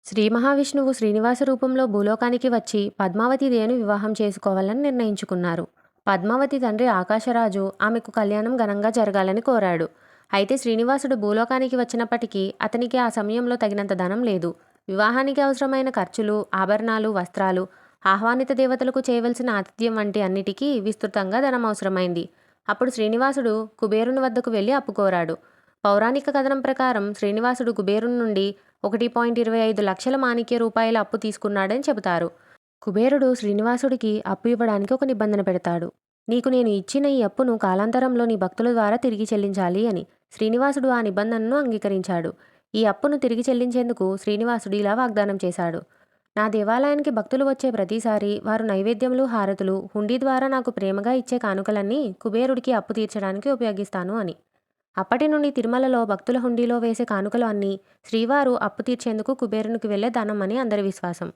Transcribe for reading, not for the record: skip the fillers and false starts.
శ్రీ మహావిష్ణువు శ్రీనివాస రూపంలో భూలోకానికి వచ్చి పద్మావతి దేవిని వివాహం చేసుకోవాలని నిర్ణయించుకున్నారు. పద్మావతి తండ్రి ఆకాశరాజు ఆమెకు కళ్యాణం ఘనంగా జరగాలని కోరాడు. అయితే శ్రీనివాసుడు భూలోకానికి వచ్చినప్పటికీ అతనికి ఆ సమయంలో తగినంత ధనం లేదు. వివాహానికి అవసరమైన ఖర్చులు, ఆభరణాలు, వస్త్రాలు, ఆహ్వానిత దేవతలకు చేయవలసిన ఆతిథ్యం వంటి అన్నిటికీ విస్తృతంగా ధనం అవసరమైంది. అప్పుడు శ్రీనివాసుడు కుబేరుని వద్దకు వెళ్ళి అప్పు కోరాడు. పౌరాణిక కథనం ప్రకారం శ్రీనివాసుడు కుబేరుని నుండి 1.25 లక్షల మాణిక్య రూపాయల అప్పు తీసుకున్నాడని చెబుతారు. కుబేరుడు శ్రీనివాసుడికి అప్పు ఇవ్వడానికి ఒక నిబంధన పెడతాడు. నీకు నేను ఇచ్చిన ఈ అప్పును కాలాంతరంలో నీ భక్తుల ద్వారా తిరిగి చెల్లించాలి అని. శ్రీనివాసుడు ఆ నిబంధనను అంగీకరించాడు. ఈ అప్పును తిరిగి చెల్లించేందుకు శ్రీనివాసుడు ఇలా వాగ్దానం చేశాడు. నా దేవాలయానికి భక్తులు వచ్చే ప్రతిసారి వారు నైవేద్యములు, హారతులు, హుండీ ద్వారా నాకు ప్రేమగా ఇచ్చే కానుకలన్నీ కుబేరుడికి అప్పు తీర్చడానికి ఉపయోగిస్తాను అని. అప్పటి నుండి తిరుమలలో భక్తుల హుండీలో వేసే కానుకలు అన్నీ శ్రీవారు అప్పు తీర్చేందుకు కుబేరునికి వెళ్లే ధనం అని అందరి విశ్వాసం.